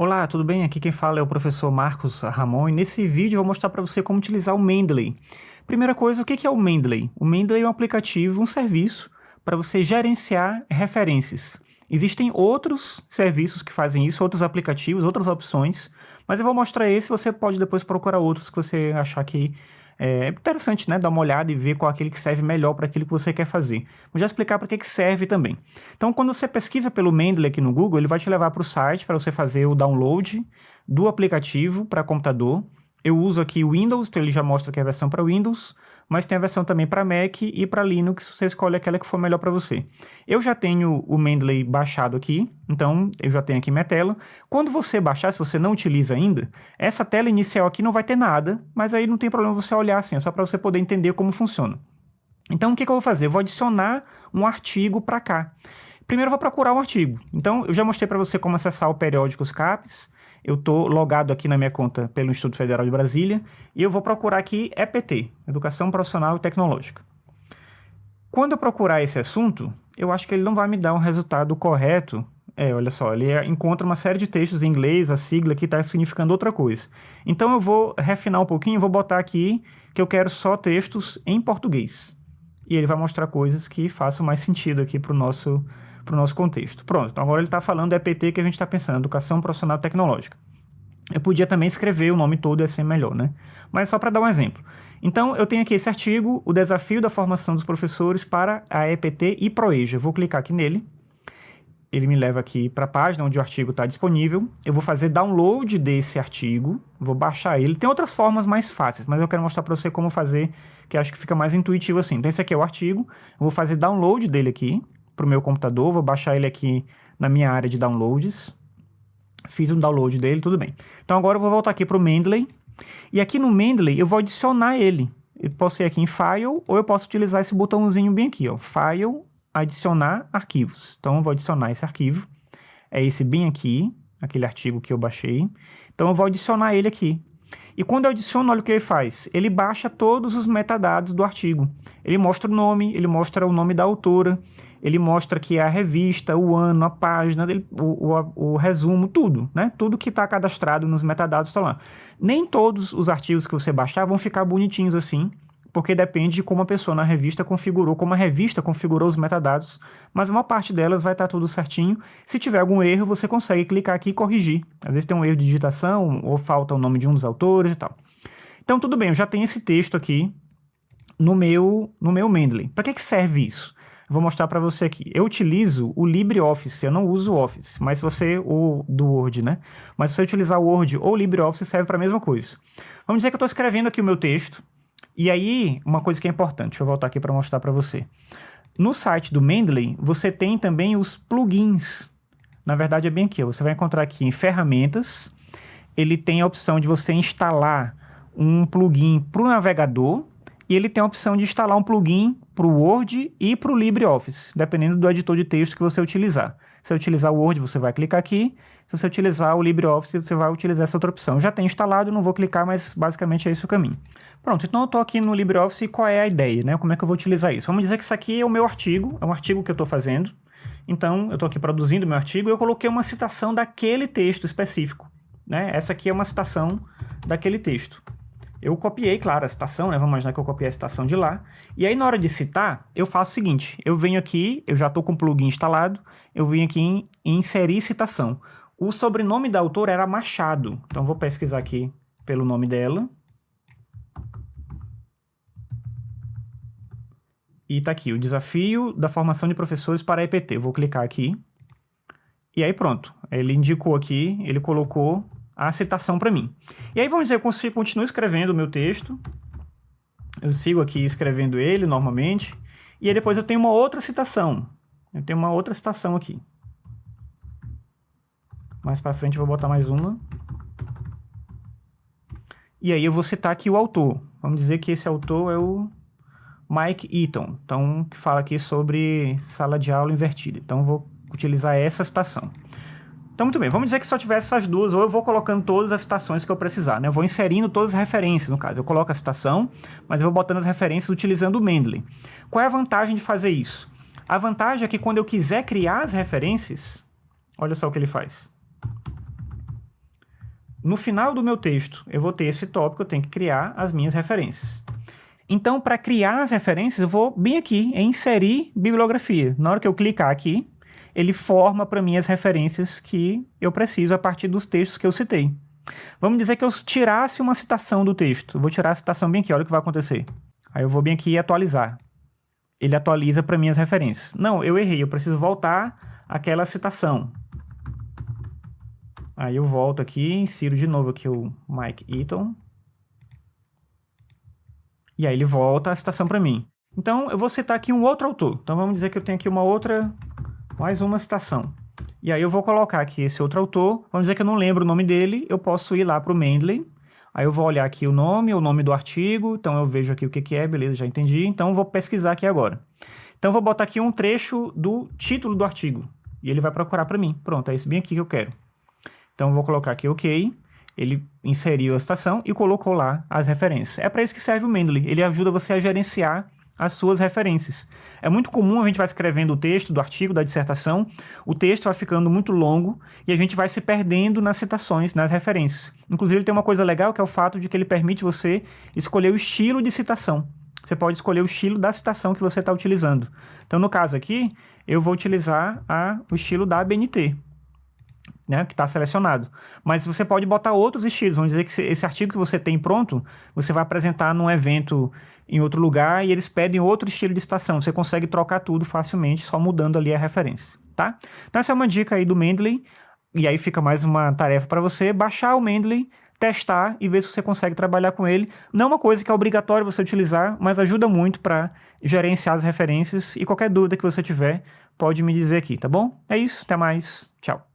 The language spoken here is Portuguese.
Olá, tudo bem? Aqui quem fala é o professor Marcos Ramon e nesse vídeo eu vou mostrar para você como utilizar o Mendeley. Primeira coisa, o que é o Mendeley? O Mendeley é um aplicativo, um serviço para você gerenciar referências. Existem outros serviços que fazem isso, outros aplicativos, outras opções, mas eu vou mostrar esse, você pode depois procurar outros que você achar que é interessante, né? Dar uma olhada e ver qual é aquele que serve melhor para aquilo que você quer fazer. Vou já explicar para que serve também. Então, quando você pesquisa pelo Mendeley aqui no Google, ele vai te levar para o site para você fazer o download do aplicativo para computador. Eu uso aqui o Windows, então ele já mostra que é a versão para Windows, mas tem a versão também para Mac e para Linux, você escolhe aquela que for melhor para você. Eu já tenho o Mendeley baixado aqui, então eu já tenho aqui minha tela. Quando você baixar, se você não utiliza ainda, essa tela inicial aqui não vai ter nada, mas aí não tem problema você olhar assim, é só para você poder entender como funciona. Então, o que eu vou fazer? Eu vou adicionar um artigo para cá. Primeiro eu vou procurar um artigo. Então, eu já mostrei para você como acessar o Periódicos CAPES. Eu estou logado aqui na minha conta pelo Instituto Federal de Brasília e eu vou procurar aqui EPT, Educação Profissional e Tecnológica. Quando eu procurar esse assunto, eu acho que ele não vai me dar um resultado correto. Olha só, ele encontra uma série de textos em inglês, a sigla aqui está significando outra coisa. Então eu vou refinar um pouquinho e vou botar aqui que eu quero só textos em português. E ele vai mostrar coisas que façam mais sentido aqui para o nosso contexto. Pronto, então agora ele está falando do EPT que a gente está pensando, Educação Profissional e Tecnológica. Eu podia também escrever o nome todo, ia ser melhor, né? Mas só para dar um exemplo. Então, eu tenho aqui esse artigo, o desafio da formação dos professores para a EPT e ProEja. Eu vou clicar aqui nele. Ele me leva aqui para a página onde o artigo está disponível. Eu vou fazer download desse artigo, vou baixar ele. Tem outras formas mais fáceis, mas eu quero mostrar para você como fazer, que acho que fica mais intuitivo assim. Então, esse aqui é o artigo. Eu vou fazer download dele aqui para o meu computador, vou baixar ele aqui na minha área de downloads. Fiz um download dele, tudo bem. Então agora eu vou voltar aqui para o Mendeley. E aqui no Mendeley eu vou adicionar ele. Eu posso ir aqui em File ou eu posso utilizar esse botãozinho bem aqui, ó, File, adicionar arquivos. Então eu vou adicionar esse arquivo. É esse bem aqui, aquele artigo que eu baixei. Então eu vou adicionar ele aqui. E quando eu adiciono, olha o que ele faz. Ele baixa todos os metadados do artigo. Ele mostra o nome, ele mostra o nome da autora, ele mostra que é a revista, o ano, a página, o resumo, tudo, né? Tudo que está cadastrado nos metadados está lá. Nem todos os artigos que você baixar vão ficar bonitinhos assim, porque depende de como a pessoa na revista configurou, como a revista configurou os metadados, mas uma parte delas vai estar tudo certinho. Se tiver algum erro, você consegue clicar aqui e corrigir. Às vezes tem um erro de digitação, ou falta o nome de um dos autores e tal. Então, tudo bem, eu já tenho esse texto aqui no meu Mendeley. Para que serve isso? Eu vou mostrar para você aqui. Eu utilizo o LibreOffice, eu não uso o Office, mas se você, o do Word, né? Mas se você utilizar o Word ou o LibreOffice, serve para a mesma coisa. Vamos dizer que eu estou escrevendo aqui o meu texto, e aí, uma coisa que é importante, deixa eu voltar aqui para mostrar para você. No site do Mendeley, você tem também os plugins. Na verdade, é bem aqui, ó. Você vai encontrar aqui em ferramentas, ele tem a opção de você instalar um plugin para o navegador, e ele tem a opção de instalar um plugin para o Word e para o LibreOffice, dependendo do editor de texto que você utilizar. Se você utilizar o Word, você vai clicar aqui. Se você utilizar o LibreOffice, você vai utilizar essa outra opção. Já tem instalado, não vou clicar, mas basicamente é esse o caminho. Pronto, então eu estou aqui no LibreOffice e qual é a ideia, né? Como é que eu vou utilizar isso? Vamos dizer que isso aqui é o meu artigo, é um artigo que eu estou fazendo. Então, eu estou aqui produzindo o meu artigo e eu coloquei uma citação daquele texto específico, né? Essa aqui é uma citação daquele texto. Eu copiei, claro, a citação, né? Vamos imaginar que eu copiei a citação de lá. E aí, na hora de citar, eu faço o seguinte. Eu venho aqui, eu já estou com o plugin instalado, eu venho aqui em inserir citação. O sobrenome da autora era Machado. Então, vou pesquisar aqui pelo nome dela. E tá aqui, o desafio da formação de professores para a EPT. Eu vou clicar aqui. E aí, pronto. Ele indicou aqui, ele colocou a citação para mim. E aí, vamos dizer, eu continuo escrevendo o meu texto. Eu sigo aqui escrevendo ele normalmente. E aí depois eu tenho uma outra citação. Eu tenho uma outra citação aqui. Mais para frente eu vou botar mais uma. E aí eu vou citar aqui o autor. Vamos dizer que esse autor é o Mike Eaton. Então, que fala aqui sobre sala de aula invertida. Então, eu vou utilizar essa citação. Então, muito bem, vamos dizer que só tivesse essas duas, ou eu vou colocando todas as citações que eu precisar, né? Eu vou inserindo todas as referências, no caso. Eu coloco a citação, mas eu vou botando as referências utilizando o Mendeley. Qual é a vantagem de fazer isso? A vantagem é que quando eu quiser criar as referências, olha só o que ele faz. no final do meu texto, eu vou ter esse tópico, eu tenho que criar as minhas referências. Então, para criar as referências, eu vou bem aqui em inserir bibliografia. Na hora que eu clicar aqui, ele forma para mim as referências que eu preciso a partir dos textos que eu citei. Vamos dizer que eu tirasse uma citação do texto. Eu vou tirar a citação bem aqui, olha o que vai acontecer. Aí eu vou bem aqui e atualizar. Ele atualiza para mim as referências. Não, eu errei, eu preciso voltar àquela citação. Aí eu volto aqui, insiro de novo aqui o Mike Eaton. E aí ele volta a citação para mim. Então, eu vou citar aqui um outro autor. Então, vamos dizer que eu tenho aqui mais uma citação. E aí eu vou colocar aqui esse outro autor. Vamos dizer que eu não lembro o nome dele. Eu posso ir lá para o Mendeley. Aí eu vou olhar aqui o nome do artigo. Então, eu vejo aqui o que é. Beleza, já entendi. Então, eu vou pesquisar aqui agora. Então, eu vou botar aqui um trecho do título do artigo. E ele vai procurar para mim. Pronto, é esse bem aqui que eu quero. Então, eu vou colocar aqui OK. Ele inseriu a citação e colocou lá as referências. É para isso que serve o Mendeley. Ele ajuda você a gerenciar as suas referências. É muito comum a gente vai escrevendo o texto do artigo, da dissertação, o texto vai ficando muito longo e a gente vai se perdendo nas citações, nas referências. Inclusive, ele tem uma coisa legal que é o fato de que ele permite você escolher o estilo de citação. Você pode escolher o estilo da citação que você está utilizando. Então, no caso aqui, eu vou utilizar o estilo da ABNT. Né, que está selecionado. Mas você pode botar outros estilos. Vamos dizer que esse artigo que você tem pronto, você vai apresentar num evento em outro lugar e eles pedem outro estilo de citação. Você consegue trocar tudo facilmente, só mudando ali a referência, tá? Então essa é uma dica aí do Mendeley. E aí fica mais uma tarefa para você baixar o Mendeley, testar e ver se você consegue trabalhar com ele. Não é uma coisa que é obrigatório você utilizar, mas ajuda muito para gerenciar as referências. E qualquer dúvida que você tiver, pode me dizer aqui, tá bom? É isso, até mais, tchau.